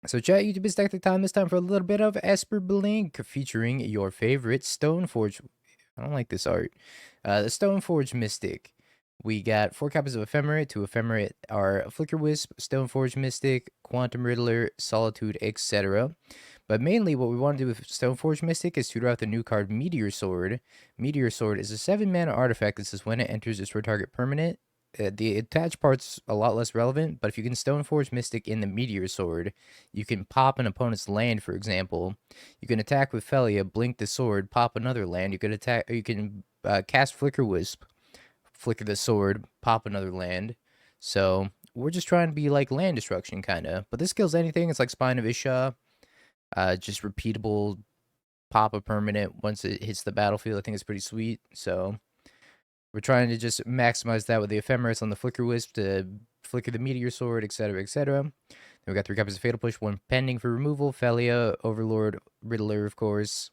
So chat, YouTube, it's tactic time. This time for a little bit of Esper Blink featuring your favorite Stoneforge. I don't like this art. The Stoneforge Mystic. We got 4 copies of Ephemerate. 2 Ephemerate are Flicker Wisp, Stoneforge Mystic, Quantum Riddler, Solitude, etc. But mainly what we want to do with Stoneforge Mystic is tutor out the new card Meteor Sword. Meteor Sword is a 7-mana artifact that says when it enters its target permanent, the attached part's a lot less relevant, but if you can Stoneforge Mystic in the Meteor Sword, you can pop an opponent's land, for example. You can attack with Felia, blink the sword, pop another land. You can attack. You can cast Flicker Wisp, flicker the sword, pop another land. So we're just trying to be like land destruction, kind of. But this kills anything. It's like Spine of Isha, just repeatable pop a permanent once it hits the battlefield. I think it's pretty sweet. So we're trying to just maximize that with the Ephemeris on the Flicker Wisp to flicker the Meteor Sword, etc., etc. Then we got 3 copies of Fatal Push, 1 pending for removal. Felia, Overlord, Riddler, of course.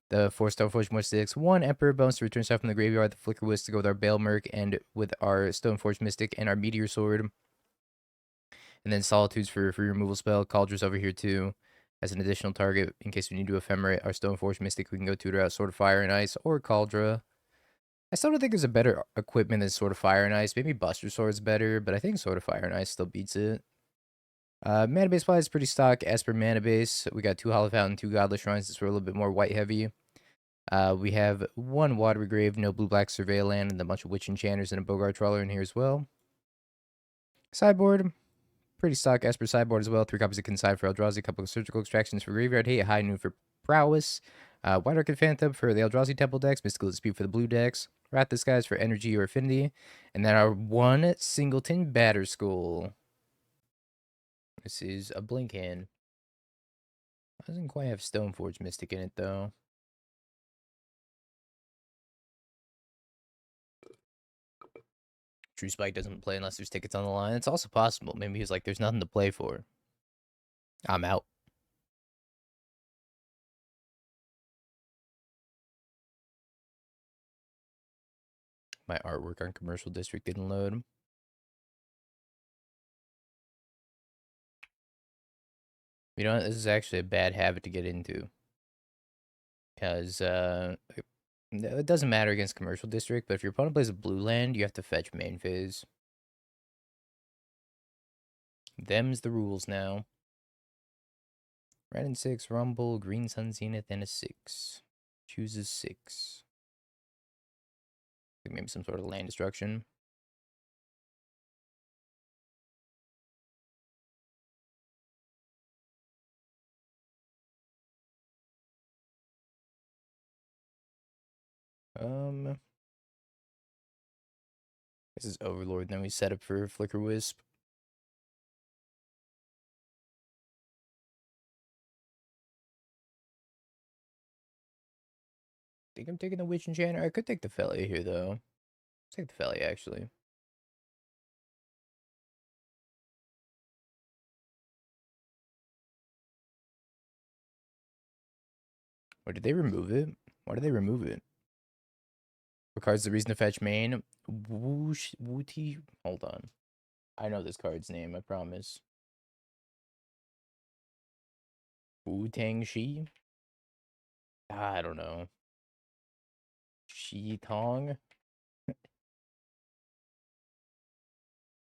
The 4 Stoneforge Mystics, 1 Emperor bonus to return stuff from the graveyard. The Flicker Wisp to go with our Bale Merc and with our Stoneforge Mystic and our Meteor Sword. And then Solitudes for free removal spell. Caldra's over here too as an additional target in case we need to Ephemerate our Stoneforge Mystic. We can go tutor out Sword of Fire and Ice or Caldra. I still don't think there's a better equipment than Sword of Fire and Ice. Maybe Buster Sword's better, but I think Sword of Fire and Ice still beats it. Mana base play is pretty stock. Esper mana base, we got 2 Hollow Fountain, 2 Godless Shrines. Since we're a little bit more white heavy. We have 1 Watery Grave, no blue-black Surveil land, and a bunch of Witch Enchanters and a Bogart Trawler in here as well. Sideboard, pretty stock Esper sideboard as well. 3 copies of Consign for Eldrazi, a couple of Surgical Extractions for Graveyard Hate, High Noon for Prowess, White Orchid Phantom for the Eldrazi Temple decks, Mystical Dispute for the blue decks, Wrath Disguise for Energy or Affinity, and then our 1 Singleton Batterskull. This is a blink hand. Doesn't quite have Stoneforge Mystic in it though. True Spike doesn't play unless there's tickets on the line. It's also possible. Maybe he's like, there's nothing to play for. I'm out. My artwork on Commercial District didn't load. You know, this is actually a bad habit to get into. Because it doesn't matter against Commercial District, but if your opponent plays a blue land, you have to fetch main phase. Them's the rules now. Red and 6, Rumble, Green Sun Zenith, and a 6. Chooses 6. Maybe some sort of land destruction. This is Overlord, then we set up for Flicker Wisp. I think I'm taking the Witch Enchanter. I could take the Felia here, though. Let's take the Felia, actually. Or did they remove it? Why did they remove it? What card's the reason to fetch main? Woosh, Wooty. Hold on. I know this card's name, I promise. Wu Tang Shi? I don't know. Shi Tong?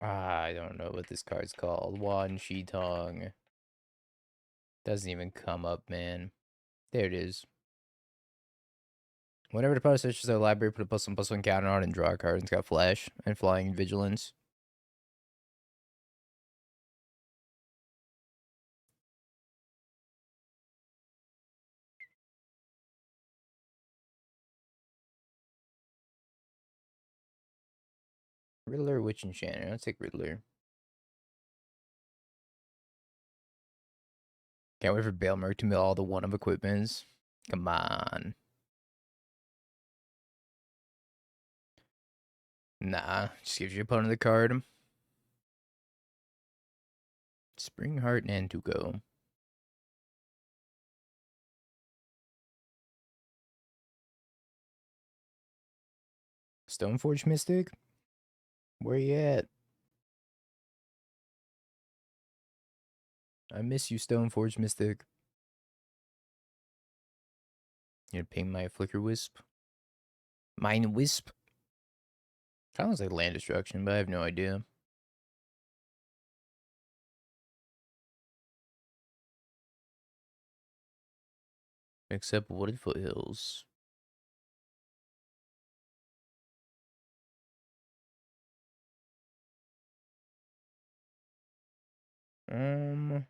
I don't know what this card's called. Wan Shi Tong. Doesn't even come up, man. There it is. Whenever the opponent searches their library, put a +1/+1 counter on it and draw a card. It's got Flash and Flying and Vigilance. Riddler, Witch Enchanter. Let's take Riddler. Can't wait for Bale Merc to mill all the one-of equipments. Come on. Nah, just gives your opponent the card. Spring Heart and MTGO. Stoneforge Mystic? Where you at? I miss you, Stoneforge Mystic. You gonna ping my Flicker Wisp? Mine Wisp? Kind of looks like land destruction, but I have no idea. Except wooded foothills. Um,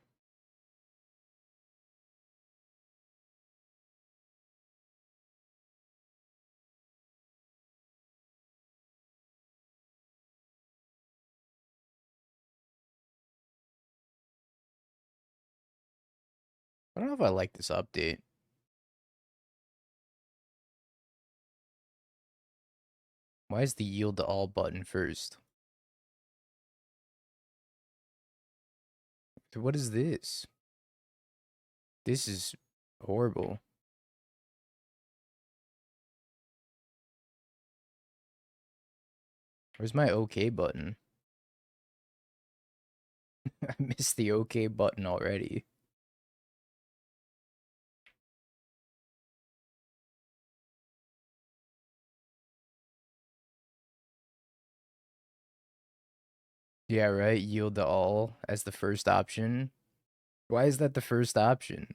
I don't know if I like this update. Why is the yield to all button first? What is this? This is horrible. Where's my OK button? I missed the OK button already. Yeah, right. Yield to all as the first option. Why is that the first option?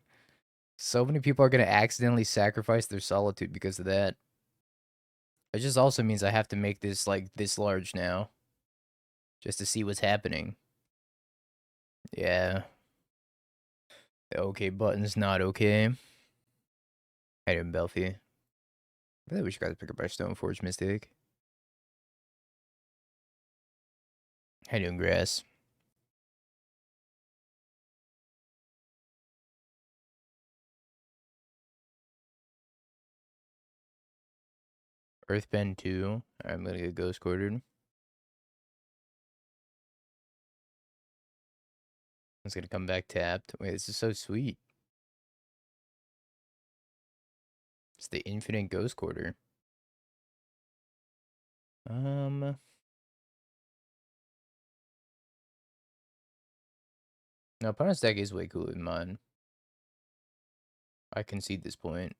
So many people are going to accidentally sacrifice their solitude because of that. It just also means I have to make this like this large now. Just to see what's happening. Yeah. The OK button's not okay. Hey, Belfie. I think we should pick up our Stoneforge Mystic. How you doing, Grass? Earthbend 2. I'm gonna get Ghost Quartered. It's gonna come back tapped. Wait, this is so sweet. It's the infinite Ghost Quarter. No, opponent's deck is way cooler than mine. I concede this point.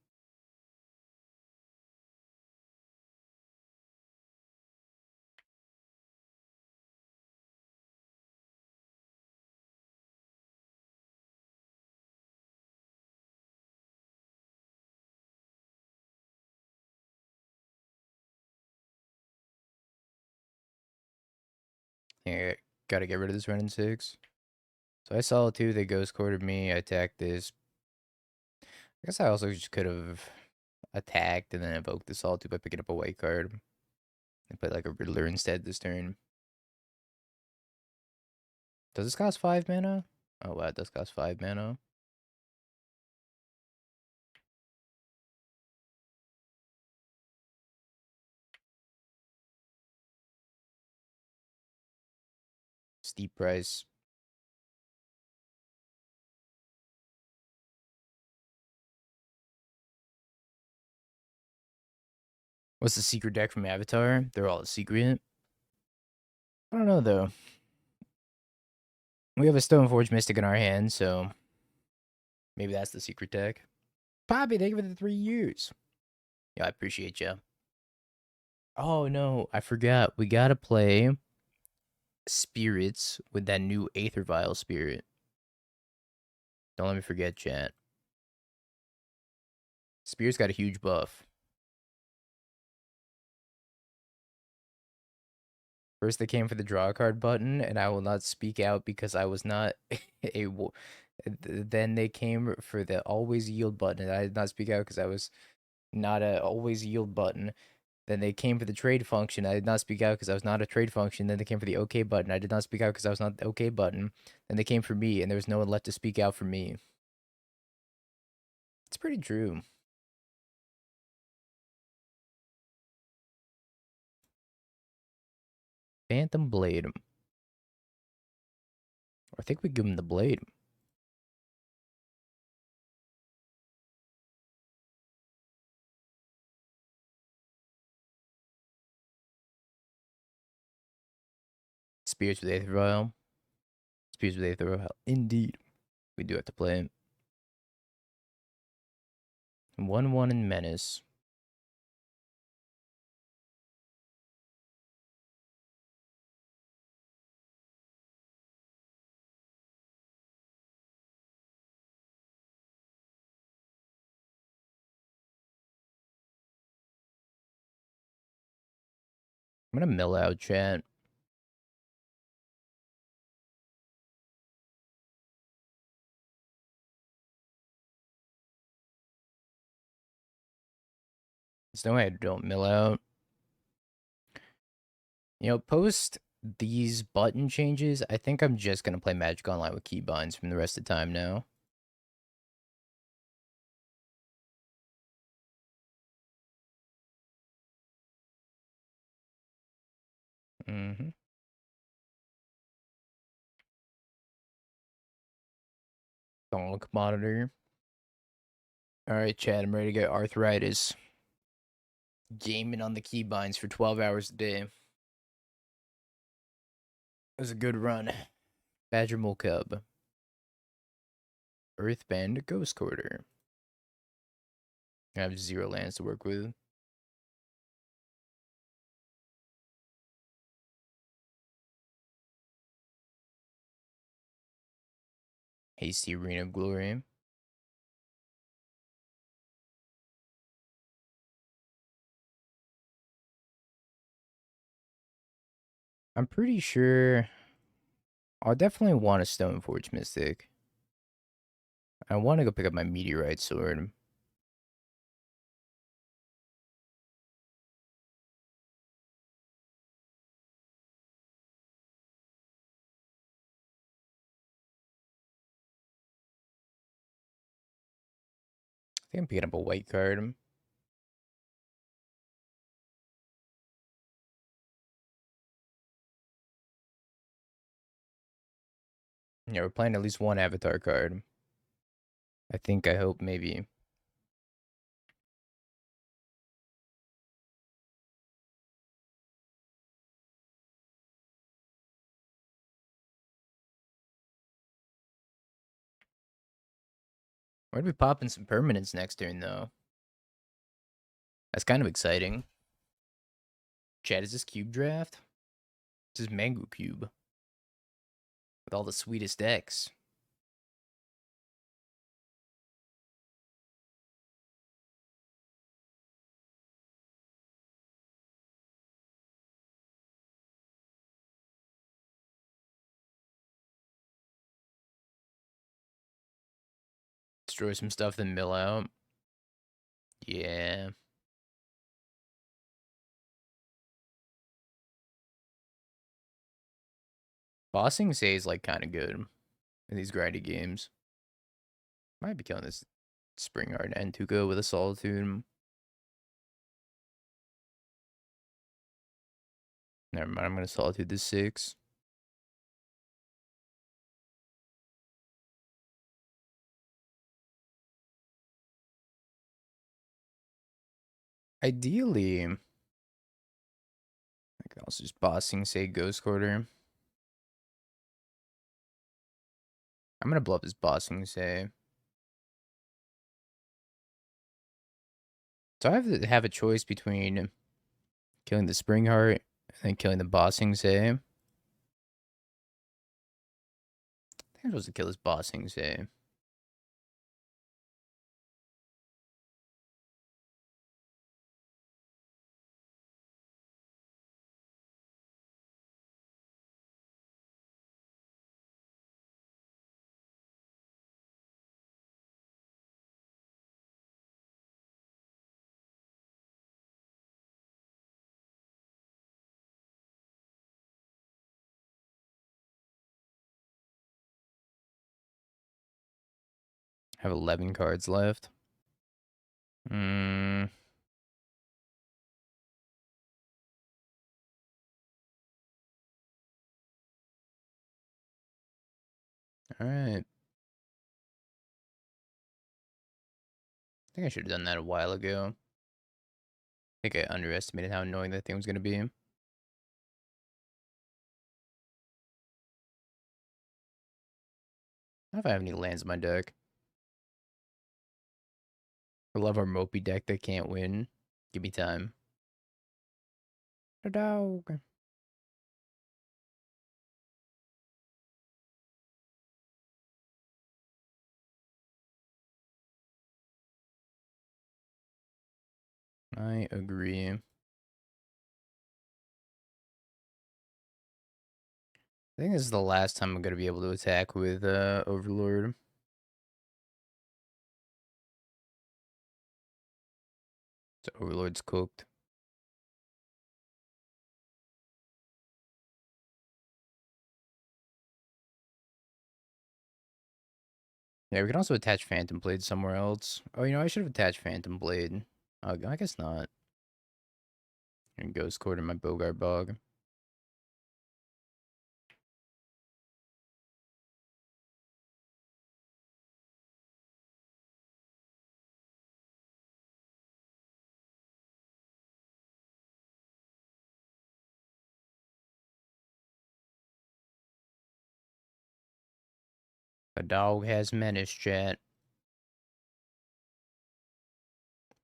Yeah, gotta get rid of this run in 6. So I saw 2, they Ghost Quartered me, I attacked this. I guess I also just could have attacked and then invoked the Solitude by picking up a white card. And put like a Riddler instead this turn. Does this cost 5 mana? Oh wow, it does cost 5 mana. Steep price. What's the secret deck from Avatar? They're all a secret. I don't know though. We have a Stoneforge Mystic in our hand, so maybe that's the secret deck. Poppy, thank you for the 3 years. Yeah, I appreciate you. Oh no, I forgot. We gotta play Spirits with that new Aether Vial spirit. Don't let me forget, chat. Spirits got a huge buff. First, they came for the draw card button, and I will not speak out because I was not a. Then they came for the always yield button, and I did not speak out because I was not a always yield button. Then they came for the trade function. I did not speak out because I was not a trade function. Then they came for the OK button. I did not speak out because I was not the OK button. Then they came for me, and there was no one left to speak out for me. It's pretty true. Phantom Blade. I think we give him the blade. Spirits with Aether Vial. Spirits with Aether Vial. Indeed. We do have to play it. 1-1 in Menace. I'm gonna mill out chat. There's no way I don't mill out. You know, post these button changes, I think I'm just gonna play Magic Online with keybinds from the rest of the time now. Mm-hmm. Donk monitor. Alright, Chad, I'm ready to get arthritis. Gaming on the keybinds for 12 hours a day. It was a good run. Badger Mole Cub. Earthband Ghost Quarter. I have 0 lands to work with. Hasty Arena of Glory. I'm pretty sure I'll definitely want a Stoneforge Mystic. I want to go pick up my Meteorite Sword. I think I'm picking up a white card. Yeah, we're playing at least one Avatar card. I hope, maybe. We're gonna be popping some permanents next turn, though. That's kind of exciting. Chad, is this cube draft? This is Mango Cube. With all the sweetest decks. Destroy some stuff, then mill out. Yeah. Bossing Say is like kind of good in these grindy games. Might be killing this Springheart and MTGO with a Solitude. Never mind, I'm gonna Solitude this 6. Ideally, I could also just Bossing Say Ghost Quarter. I'm gonna blow up this Bossing Say. So I have to have a choice between killing the Springheart and then killing the Bossing Say. I think I'm supposed to kill this Bossing Say. I have 11 cards left. Hmm. Alright. I think I should have done that a while ago. I think I underestimated how annoying that thing was gonna be. I don't know if I have any lands in my deck. I love our Mopey deck that can't win. Give me time. A dog. I agree. I think this is the last time I'm going to be able to attack with Overlord. So Overlord's cooked. Yeah, we can also attach Phantom Blade somewhere else. Oh, I should have attached Phantom Blade. I guess not. And Ghost Court in my Bogart Bog. A dog has menace, chat.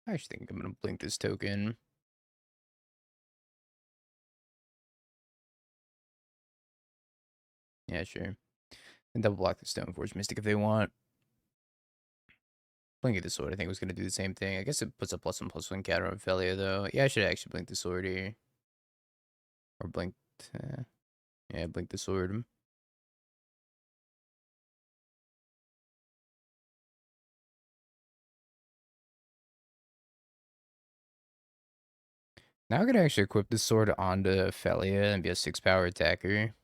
I actually think I'm going to blink this token. Yeah, sure. And double block the Stoneforge Mystic if they want. Blink the sword, I think was going to do the same thing. I guess it puts a +1/+1 counter on Felia, though. Yeah, I should actually blink the sword here. Or blinked. Yeah, blink the sword. Now I could actually equip the sword onto Felia and be a 6-power attacker.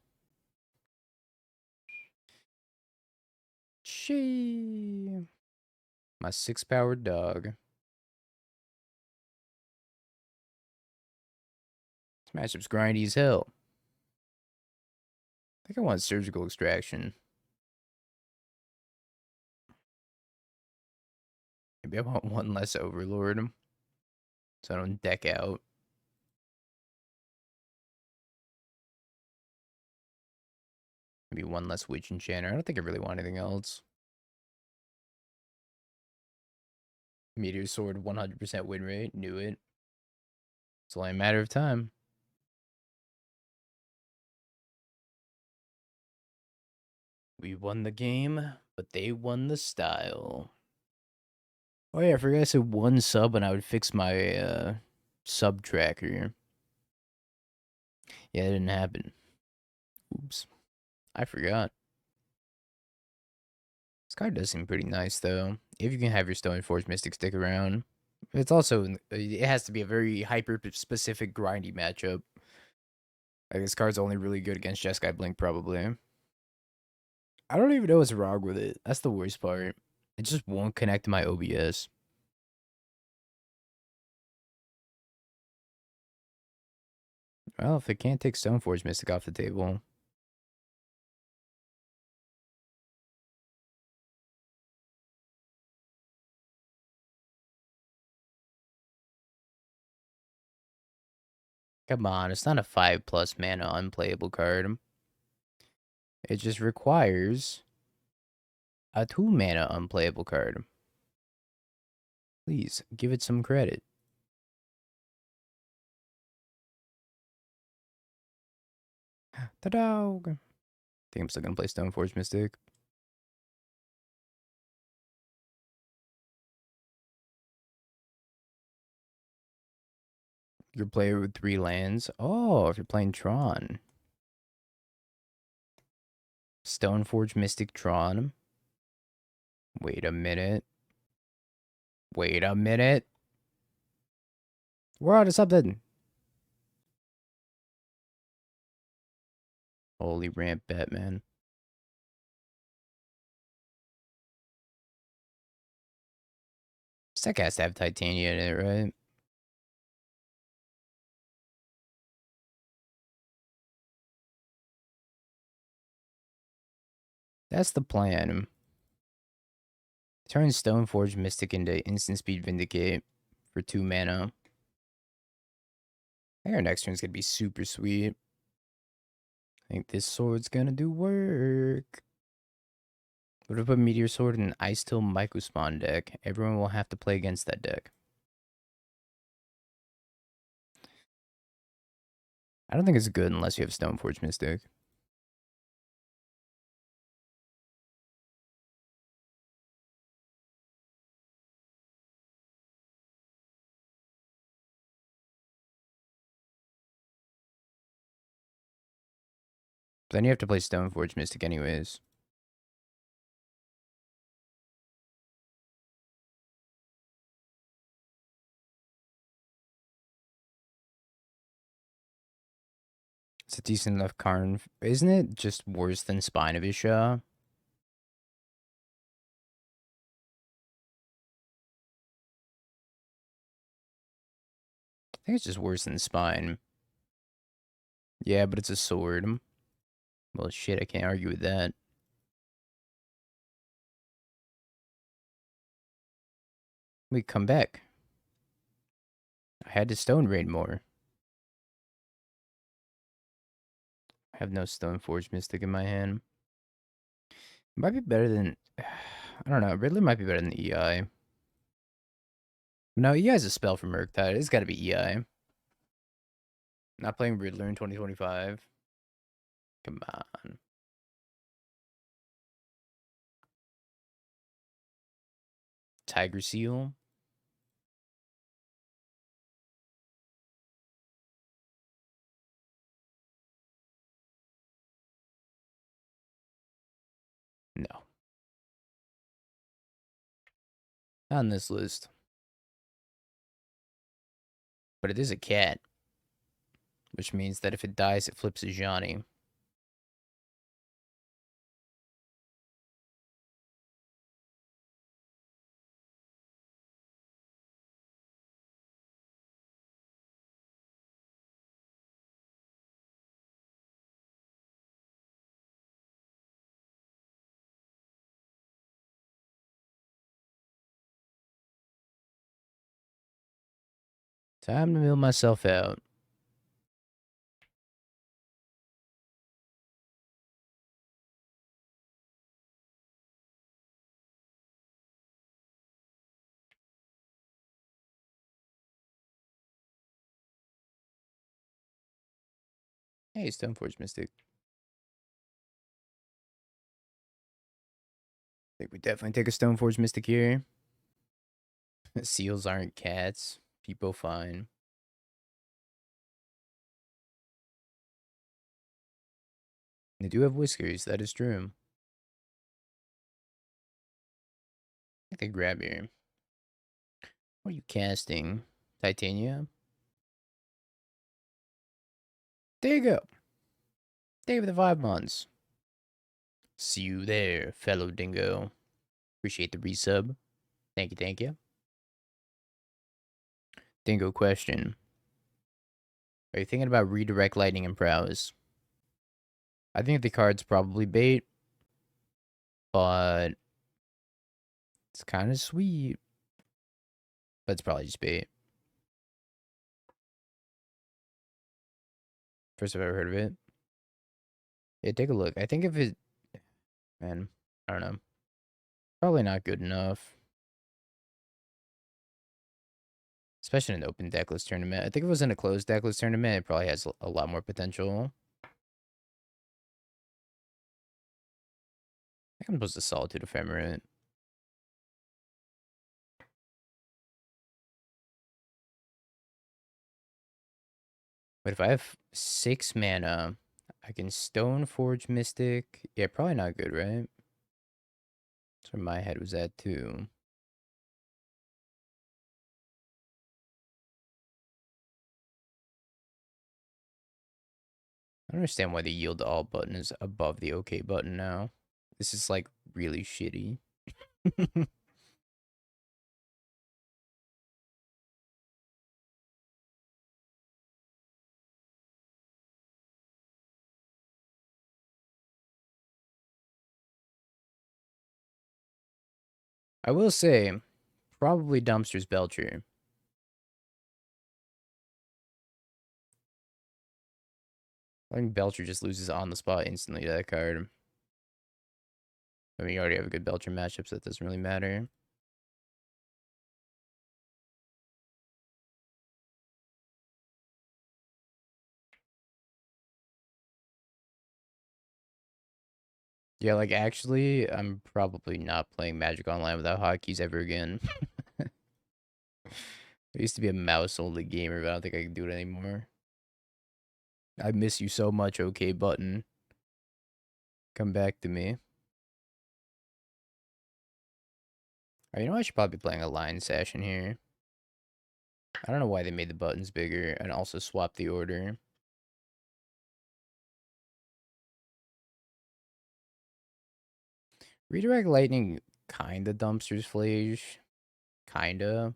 She. My 6-power dog. This matchup's grindy as hell. I think I want surgical extraction. Maybe I want one less Overlord. So I don't deck out. Maybe one less Witch Enchanter. I don't think I really want anything else. Meteor Sword, 100% win rate. Knew it. It's only a matter of time. We won the game, but they won the style. Oh yeah, I forgot I said one sub and I would fix my sub tracker. Yeah, it didn't happen. Oops. I forgot. This card does seem pretty nice though. If you can have your Stoneforge Mystic stick around. It's also, it has to be a very hyper-specific grindy matchup. Like, this card's only really good against Jeskai Blink, probably. I don't even know what's wrong with it. That's the worst part. It just won't connect to my OBS. Well, if it can't take Stoneforge Mystic off the table. Come on, it's not a 5+ mana unplayable card. It just requires a 2 mana unplayable card. Please, give it some credit. The dog. I think I'm still gonna play Stoneforge Mystic. Your player with 3 lands. Oh, if you're playing Tron. Stoneforge Mystic Tron. Wait a minute. Wait a minute. We're on to something. Holy ramp bet, man. This deck has to have Titania in it, right? That's the plan. Turn Stoneforge Mystic into instant speed Vindicate for 2 mana. I think our next turn's gonna be super sweet. I think this sword's gonna do work. What if I put Meteor Sword in an Ice Till Mycospawn deck? Everyone will have to play against that deck. I don't think it's good unless you have Stoneforge Mystic. But then you have to play Stoneforge Mystic anyways. It's a decent enough card. Isn't it just worse than Spine of Isha? I think it's just worse than Spine. Yeah, but it's a sword. Well, shit, I can't argue with that. We come back. I had to Stone Raid more. I have no Stoneforge Mystic in my hand. Might be better than... I don't know. Riddler might be better than EI. No, EI is a spell from Murktide. It's got to be EI. Not playing Riddler in 2025. Come on. Tiger Seal. No. Not on this list. But it is a cat. Which means that if it dies, it flips a Johnny. Time to mill myself out. Hey, Stoneforge Mystic. I think we definitely take a Stoneforge Mystic here. Seals aren't cats. People fine. They do have whiskers, that is true. I think they grab here. What are you casting? Titania? There you go. Thank you for the 5 months. See you there, fellow dingo. Appreciate the resub. Thank you, thank you. Dingo question. Are you thinking about redirect lightning and prowess? I think the card's probably bait, but it's kind of sweet. But it's probably just bait. First I've ever heard of it. Yeah, take a look. I think if it... Man, I don't know. Probably not good enough. Especially in an open decklist tournament. I think if it was in a closed decklist tournament, it probably has a lot more potential. I can post a Solitude Ephemerate. But if I have 6 mana, I can Stoneforge Mystic. Yeah, probably not good, right? That's where my head was at, too. I don't understand why the yield to all button is above the OK button now. This is, like, really shitty. I will say, probably Dumpster's Belcher. I think Belcher just loses on the spot instantly to that card. I mean, you already have a good Belcher matchup, so that doesn't really matter. Yeah, like actually, I'm probably not playing Magic Online without hotkeys ever again. I used to be a mouse-only gamer, but I don't think I can do it anymore. I miss you so much, OK button. Come back to me. You know, I should probably be playing a line session here. I don't know why they made the buttons bigger and also swapped the order. Redirect Lightning kinda dumpsters Flage. Kinda.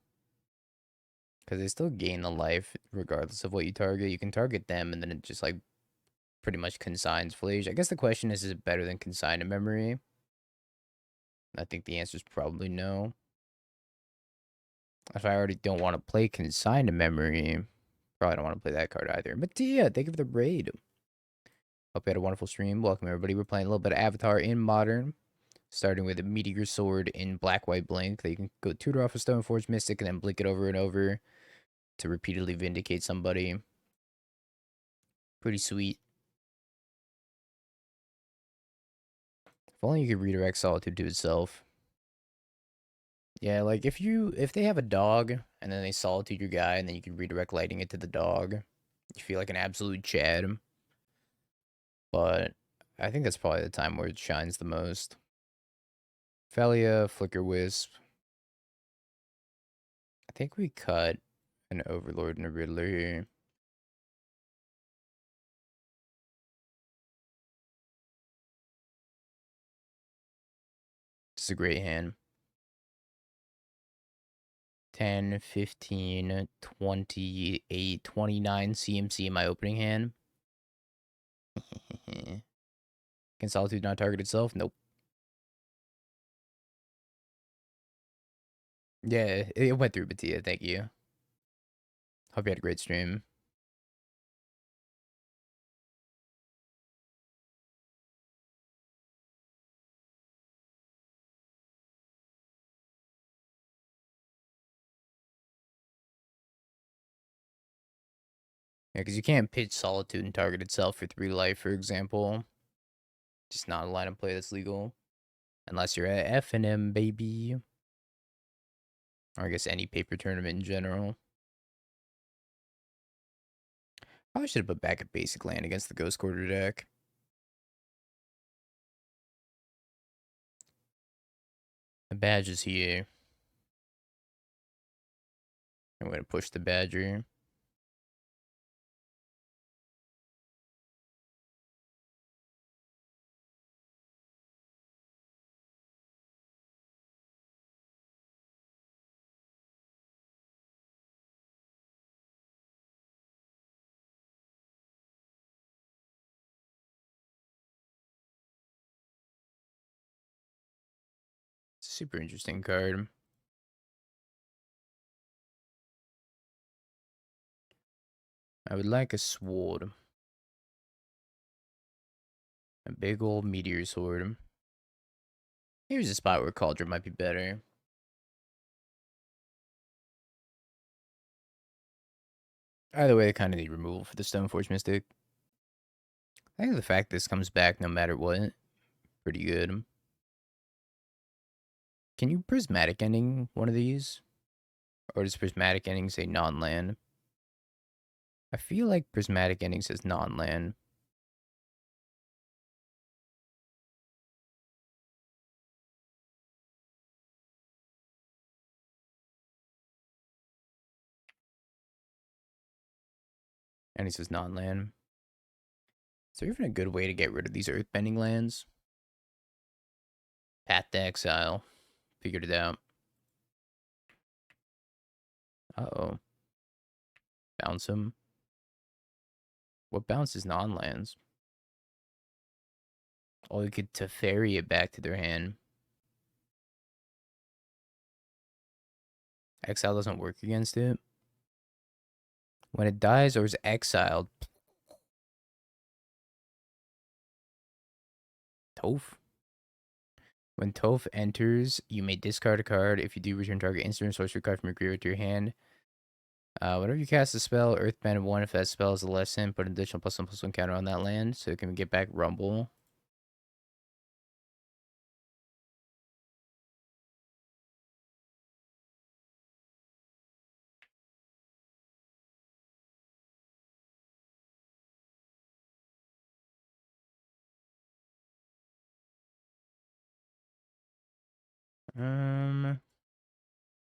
Because they still gain the life regardless of what you target. You can target them and then it just like pretty much consigns Flage. I guess the question is it better than Consign to Memory? I think the answer is probably no. If I already don't want to play Consign to Memory, probably don't want to play that card either. But yeah, thank you for the raid. Hope you had a wonderful stream. Welcome everybody. We're playing a little bit of Avatar in Modern. Starting with a Meteor Sword in Black-White Blink that you can go tutor off a Stoneforge Mystic and then blink it over and over to repeatedly vindicate somebody. Pretty sweet. If only you could redirect Solitude to itself. Yeah, like if they have a dog and then they Solitude your guy and then you can redirect lighting it to the dog, you feel like an absolute Chad. But I think that's probably the time where it shines the most. Felia, Flicker Wisp. I think we cut an Overlord and a Riddler here. This is a great hand. 10, 15, 28, 29 CMC in my opening hand. Can Solitude not target itself? Nope. Yeah, it went through Batia. Thank you. Hope you had a great stream. Yeah, because you can't pitch Solitude and target itself for 3 life, for example. Just not a line of play that's legal. Unless you're at F&M, baby. Or I guess any paper tournament in general. Probably should have put back a basic land against the Ghost Quarter deck. The badge is here. I'm going to push the Badger. Super interesting card. I would like a sword. A big old meteor sword. Here's a spot where Cauldron might be better. Either way, I kind of need removal for the Stoneforge Mystic. I think the fact this comes back no matter what, pretty good. Can you Prismatic Ending one of these? Or does Prismatic Ending say non-land? I feel like Prismatic Ending says non-land. And he says non-land. Is there even a good way to get rid of these earthbending lands? Path to Exile. Figured it out. Uh-oh. Bounce him. What bounces non-lands? Oh, you could Teferi it back to their hand. Exile doesn't work against it. When it dies or is exiled. Toph. When Toph enters, you may discard a card. If you do, return target instant or sorcery card from your graveyard to your hand. Whenever you cast a spell, Earthband 1, if that spell is a lesson, put an additional +1/+1 counter on that land, so it can get back Rumble.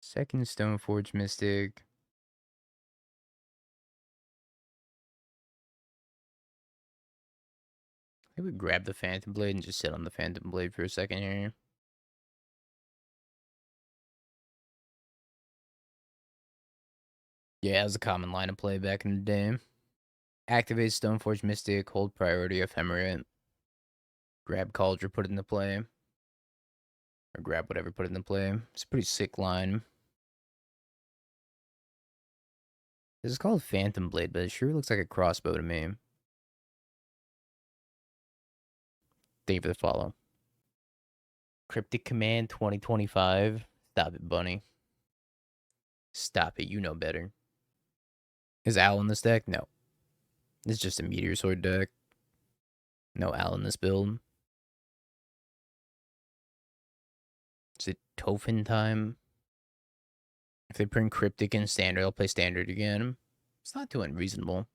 Second Stoneforge Mystic. I would grab the Phantom Blade and just sit on the Phantom Blade for a second here. Yeah, it was a common line of play back in the day. Activate Stoneforge Mystic, hold priority Ephemerate. Grab Cauldron, put it into play. Or grab whatever, put it into play. It's a pretty sick line. This is called Phantom Blade, but it sure looks like a crossbow to me. Thank you for the follow. Cryptic Command 2025. Stop it, Bunny. Stop it, you know better. Is Owl in this deck? No. It's just a Meteor Sword deck. No Owl in this build. Is it Tophin time? If they print Cryptic in Standard, I'll play Standard again. It's not too unreasonable.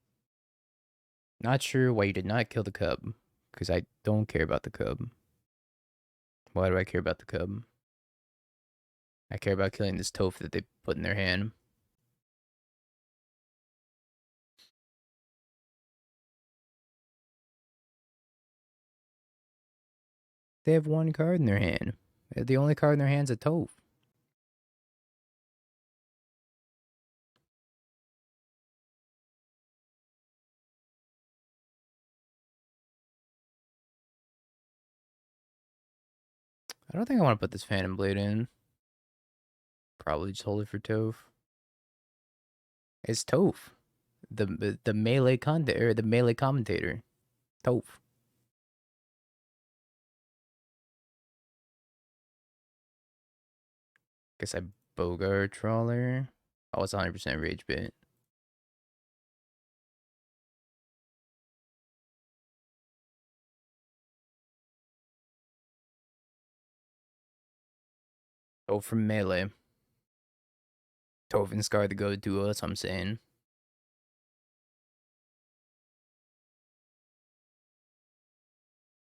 Not sure why you did not kill the Cub. Because I don't care about the Cub. Why do I care about the Cub? I care about killing this Toph that they put in their hand. They have one card in their hand. The only card in their hand's a Toph. I don't think I want to put this Phantom Blade in. Probably just hold it for Toph. It's Toph. The melee the melee commentator. Toph. Guess I Bogart Trawler. Oh, it's 100% Rage Bait. Toph from melee. Toph and Scar the go duo, that's what I'm saying.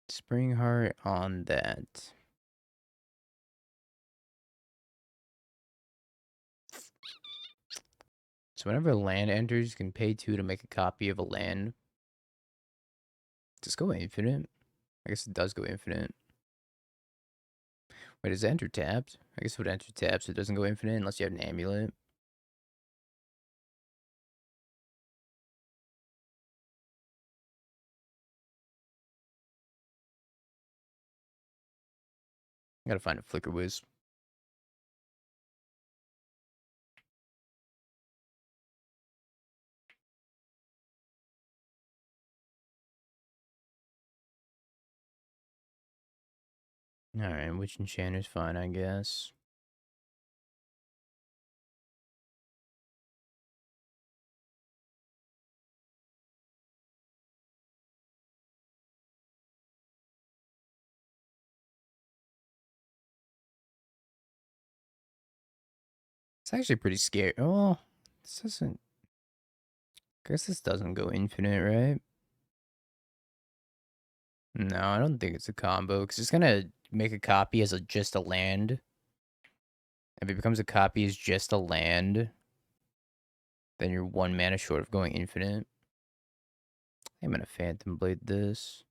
Spring Heart on that. So whenever a land enters, you can pay 2 to make a copy of a land. Does it go infinite? I guess it does go infinite. Wait, is it enter tapped? I guess it would enter tapped, so it doesn't go infinite unless you have an amulet. I gotta find a Flicker Whiz. Alright, which enchanter's fine, I guess. It's actually pretty scary. Oh, this doesn't. I guess this doesn't go infinite, right? No, I don't think it's a combo, because it's gonna make a copy as just a land. If it becomes a copy as just a land, then you're 1 mana short of going infinite. I'm gonna Phantom Blade this.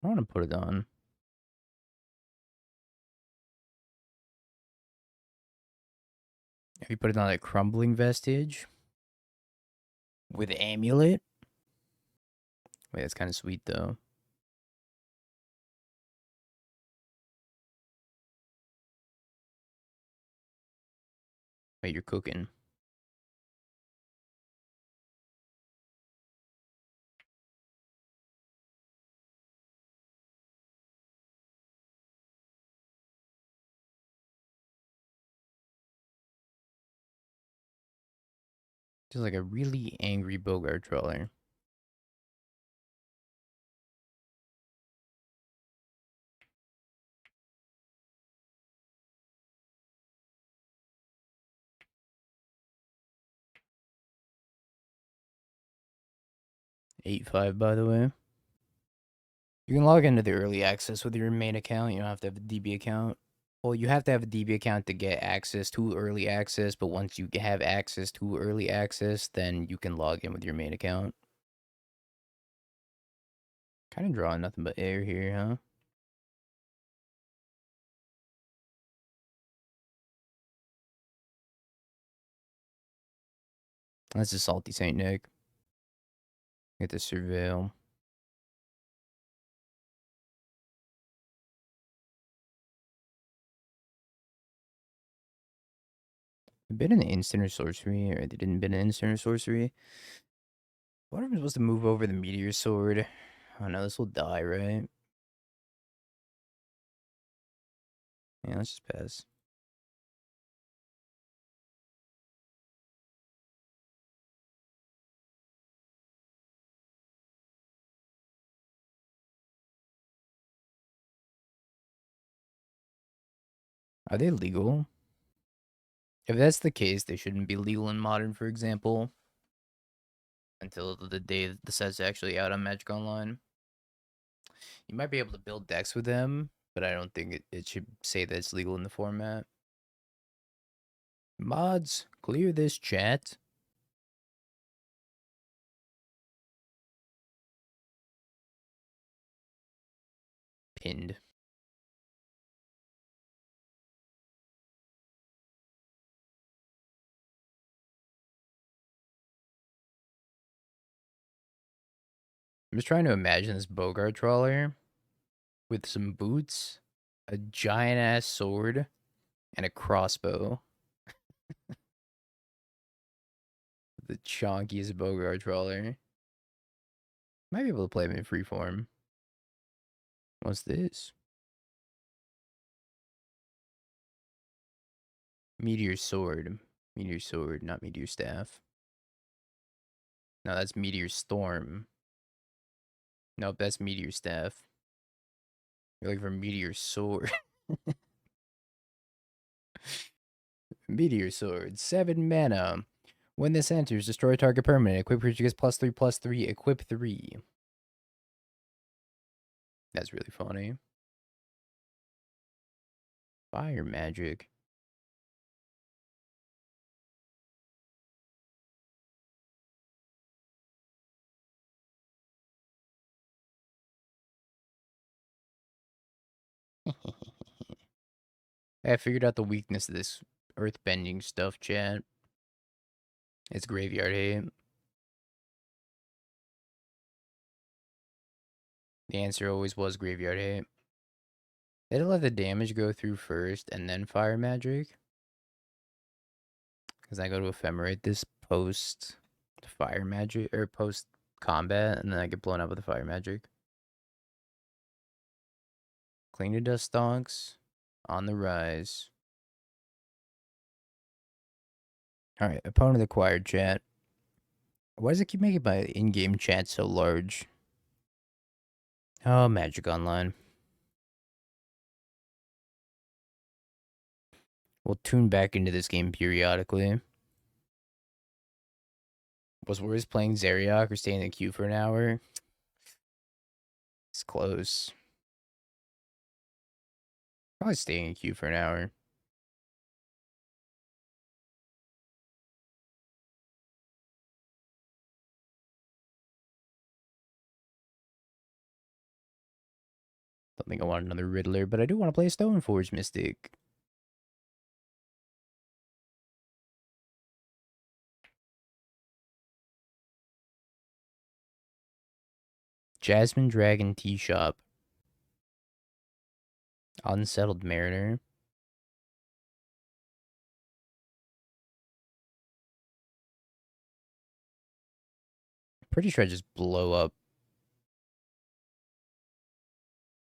I want to put it on. If you put it on like Crumbling Vestige with Amulet. Wait, that's kind of sweet though. Wait, you're cooking. Just like a really angry Bogart troller. $8.5, by the way. You can log into the early access with your main account. You don't have to have a DB account. Well, you have to have a DB account to get access to early access, but once you have access to early access, then you can log in with your main account. Kind of drawing nothing but air here, huh? That's a salty Saint Nick. Get the surveil. They been an instant or sorcery, or they didn't been an instant or sorcery. What if I'm supposed to move over the meteor sword? Oh no, this will die, right? Yeah, let's just pass. Are they legal? If that's the case, they shouldn't be legal in Modern, for example, until the day that the set's actually out on Magic Online. You might be able to build decks with them, but I don't think it should say that it's legal in the format. Mods, clear this chat. Pinned. I'm just trying to imagine this Bogart trawler with some boots, a giant ass sword, and a crossbow. The chonkiest Bogart trawler. Might be able to play him in freeform. What's this? Meteor sword. Meteor sword, not meteor staff. No, that's meteor storm. Nope, that's meteor staff. You're looking for meteor sword. Meteor sword, 7 mana. When this enters, destroy target permanent. Equip creature gets +3/+3. Equip 3. That's really funny. Fire magic. I figured out the weakness of this earthbending stuff, chat. It's graveyard hate. The answer always was graveyard hate. They let the damage go through first and then fire magic. Because I go to ephemerate this post fire magic or post combat, and then I get blown up with the fire magic. Clean to dust stonks on the rise. All right, opponent acquired, chat. Why does it keep making my in-game chat so large? Oh, Magic Online. We'll tune back into this game periodically. Was worse playing Zeriok or staying in the queue for an hour? It's close. Probably staying in queue for an hour. Don't think I want another Riddler, but I do want to play a Stoneforge Mystic. Jasmine Dragon Tea Shop. Unsettled Mariner. Pretty sure I just blow up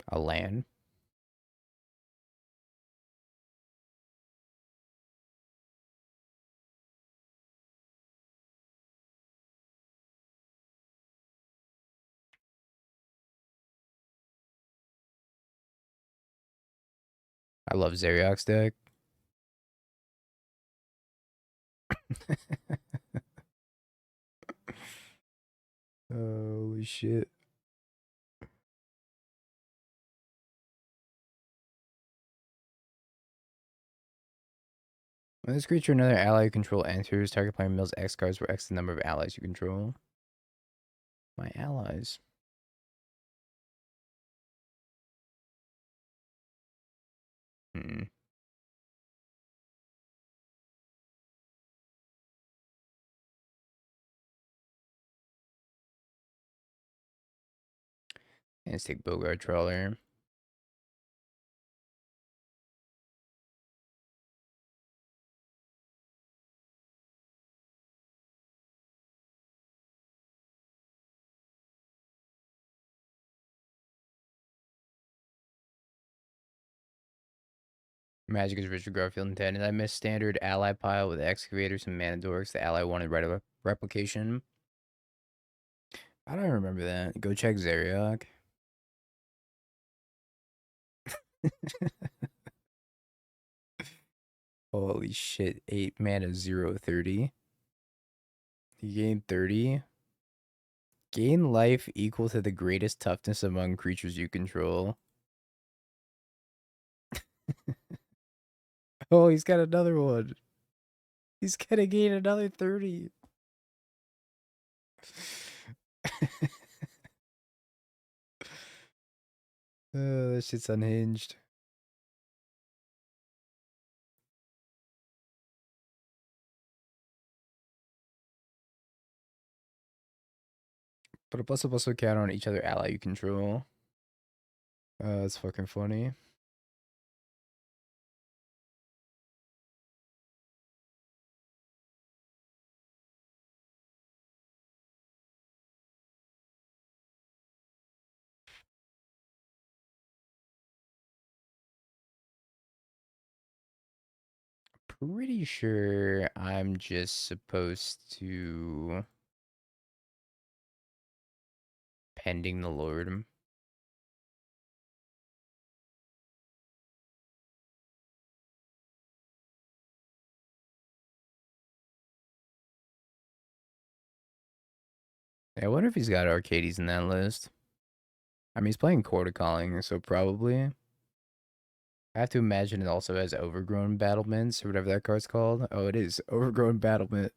a land. I love Zeriak's deck. Holy shit. When this creature another ally you control enters, target player mills X cards for X the number of allies you control. My allies. Hmm. Let's take Bogart Trawler. Magic is Richard Garfield and 10. And I missed standard ally pile with excavators and mana dorks. The ally wanted right of replication. I don't remember that. Go check Zeriak. Holy shit. 8 mana 0/30. You gain 30. Gain life equal to the greatest toughness among creatures you control. Oh, he's got another one. He's gonna gain another 30. That shit's unhinged. Put a +++ counter on each other ally you control. That's fucking funny. Pretty sure I'm just supposed to pending the Lord. Yeah, I wonder if he's got Arcades in that list. I mean, he's playing Quarter Calling, so probably. I have to imagine it also has Overgrown Battlements or whatever that card's called. Oh, it is Overgrown Battlement.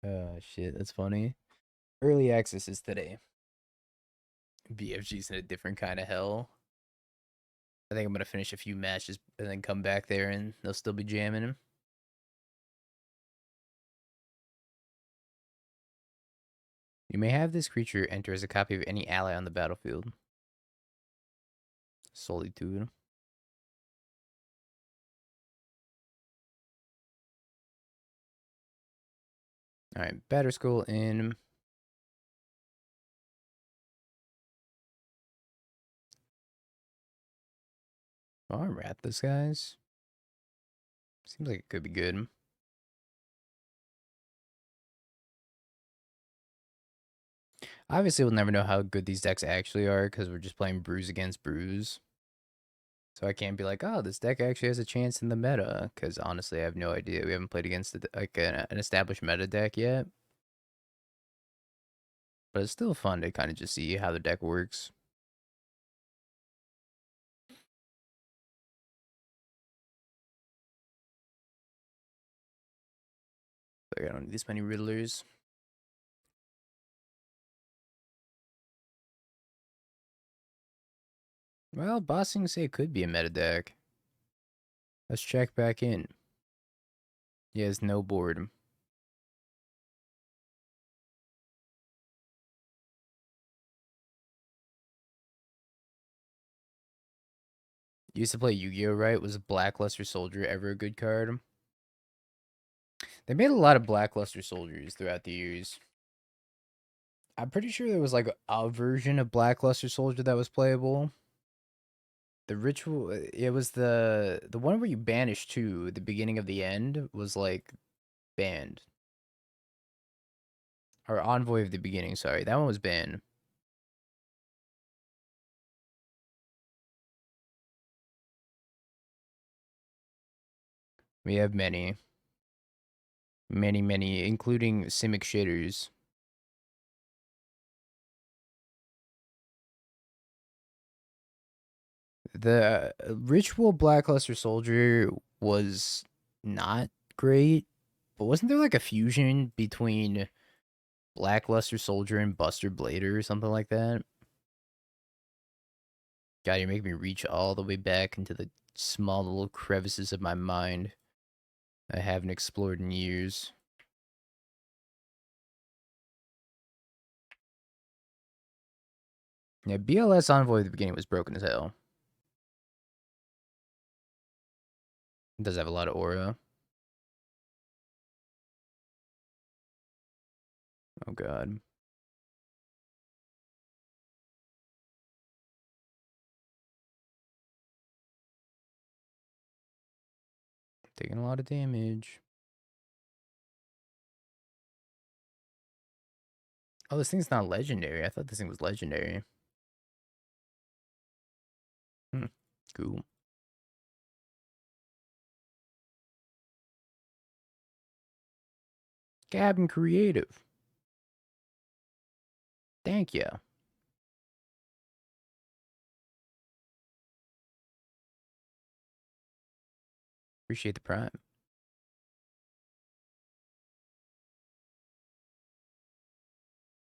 Oh shit, that's funny. Early access is today. BFG's in a different kind of hell. I think I'm gonna finish a few matches and then come back there and they'll still be jamming him. You may have this creature enter as a copy of any ally on the battlefield. Solitude. Alright, Batterskull in. Oh, rat this guys. Seems like it could be good. Obviously, we'll never know how good these decks actually are because we're just playing brews against brews. So I can't be like, oh, this deck actually has a chance in the meta. Because honestly, I have no idea. We haven't played against like an established meta deck yet. But it's still fun to kind of just see how the deck works. Like, I don't need this many Riddlers. Well, Bossing say it could be a meta deck. Let's check back in. He has no board. Used to play Yu-Gi-Oh, right? Was Blackluster Soldier ever a good card? They made a lot of Blackluster Soldiers throughout the years. I'm pretty sure there was like a version of Blackluster Soldier that was playable. The ritual, it was the one where you banish two. The beginning of the end was like banned, or Envoy of the Beginning. Sorry, that one was banned. We have many. Many, including Simic shitters. The Ritual Blackluster Soldier was not great, but wasn't there like a fusion between Blackluster Soldier and Buster Blader or something like that? God, you're making me reach all the way back into the small little crevices of my mind I haven't explored in years. Yeah, BLS Envoy at the beginning was broken as hell. It does have a lot of aura. Oh god. Taking a lot of damage. Oh, this thing's not legendary. I thought this thing was legendary. Hmm. Cool. Cabin Creative. Thank you. Appreciate the prime.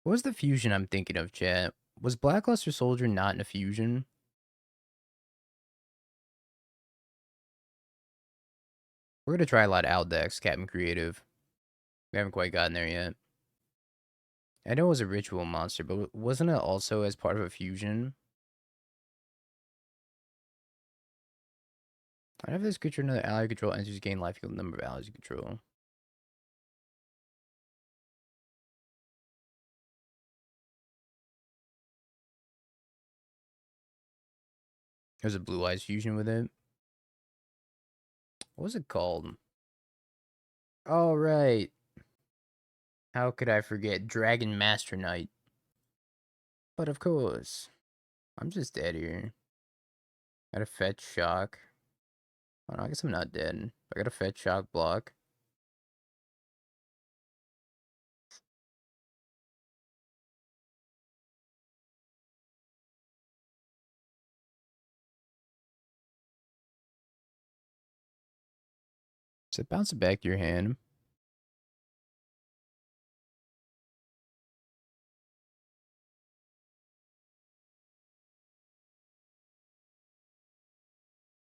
What was the fusion I'm thinking of, chat? Was Blackluster Soldier not in a fusion? We're gonna try a lot of Aldex, Captain Creative. We haven't quite gotten there yet. I know it was a ritual monster, but wasn't it also as part of a fusion? Whenever this creature another ally you control enters, gain life equal to the number of allies you control. There's a blue eyes fusion with it. What was it called? Oh, right. How could I forget? Dragon Master Knight. But of course. I'm just dead here. Got a fetch shock. Oh, no, I guess I'm not dead. I got a fetch shock block. So bounce it back to your hand.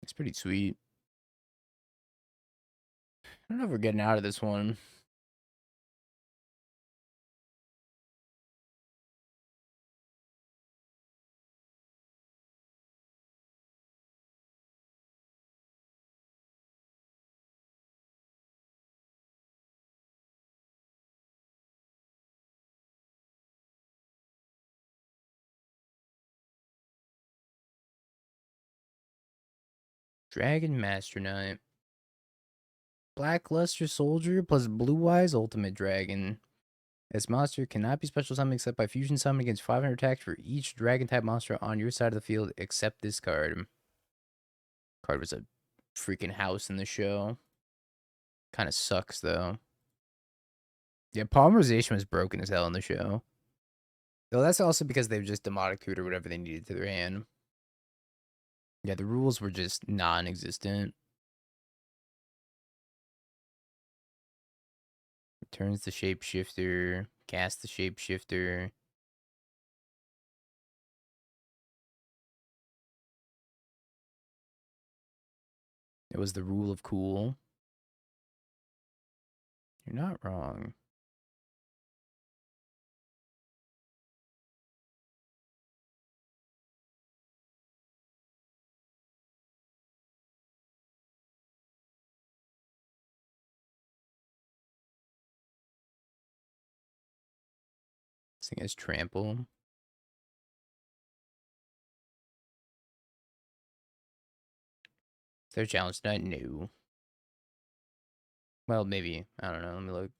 It's pretty sweet. I don't know if we're getting out of this one. Dragon Master Knight. Black Luster Soldier plus Blue Eyes Ultimate Dragon. This monster cannot be special summoned except by fusion summon against 500 attacks for each dragon type monster on your side of the field except this card. Card was a freaking house in the show. Kind of sucks though. Yeah, polymerization was broken as hell in the show. Though that's also because they've just demotic or whatever they needed to their hand. Yeah, the rules were just non-existent. Turns the shapeshifter, cast the shapeshifter. It was the rule of cool. You're not wrong. This thing has trample. Is there a challenge tonight? No. Well, maybe. I don't know. Let me look.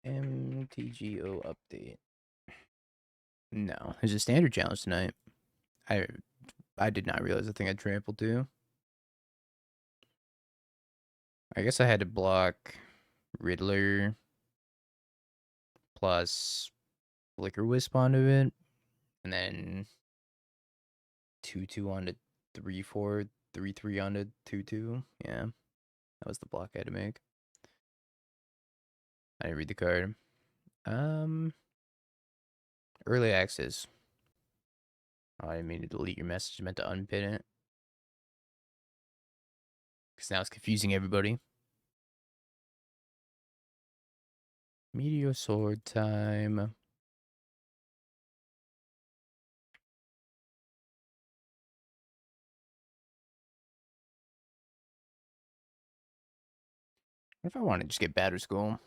MTGO update. No. There's a standard challenge tonight. I did not realize the thing had trample too. I guess I had to block Riddler plus Flicker Wisp onto it, and then 2/2 onto 3/4, 3/3 onto 2/2. Yeah, that was the block I had to make. I didn't read the card. Early access. Oh, I didn't mean to delete your message. I meant to unpin it. Because now it's confusing everybody. Meteor sword time. What if I want to just get Batter Skull?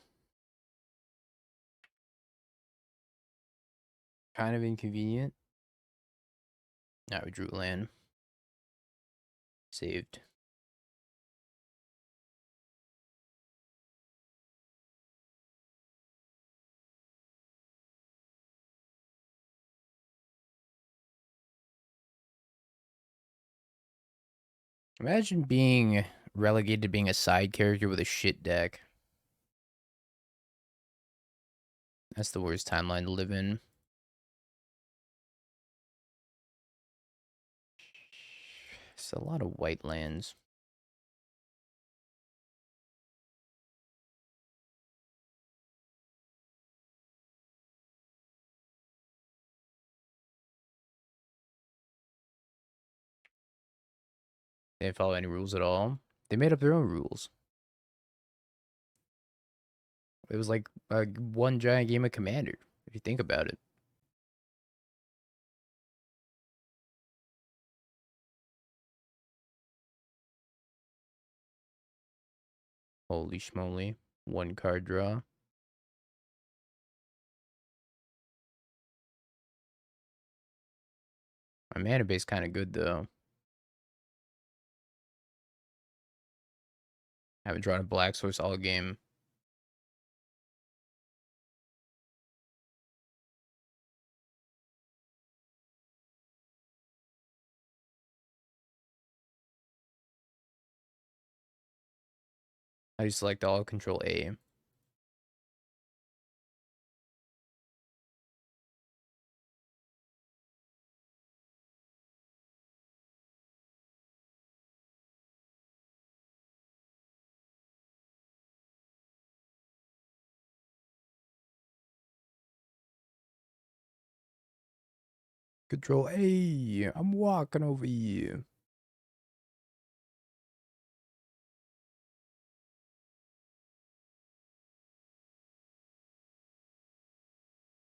Kind of inconvenient. Now we drew land. Saved. Imagine being relegated to being a side character with a shit deck. That's the worst timeline to live in. It's a lot of white lands. They didn't follow any rules at all. They made up their own rules. It was like one giant game of Commander, if you think about it. Holy schmoly. One card draw. My mana base kind of good, though. I haven't drawn a black source all game. I just select all, control A. Control A. I'm walking over here.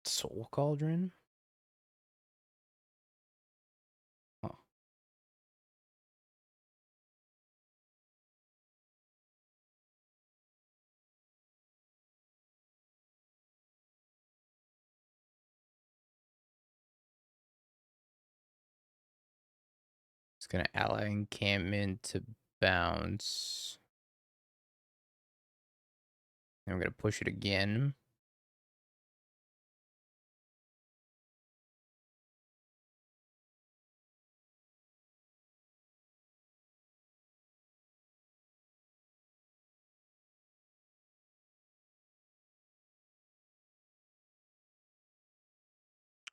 Soul Cauldron? Huh. It's gonna ally encampment to bounce. And I'm gonna push it again.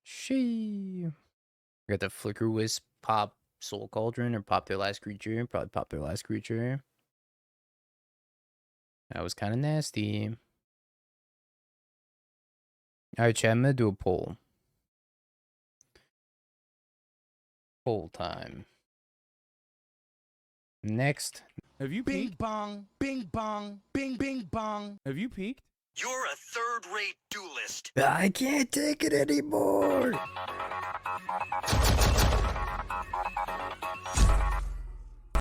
She got the Flicker Wisp pop Soul Cauldron or pop their last creature. Probably pop their last creature. That was kind of nasty. Alright, chat, I'm gonna do a poll. Poll time. Next. Have you Bing peeked? bong, bing bong, bing bing bong. Have you peeked? You're a third-rate duelist. I can't take it anymore.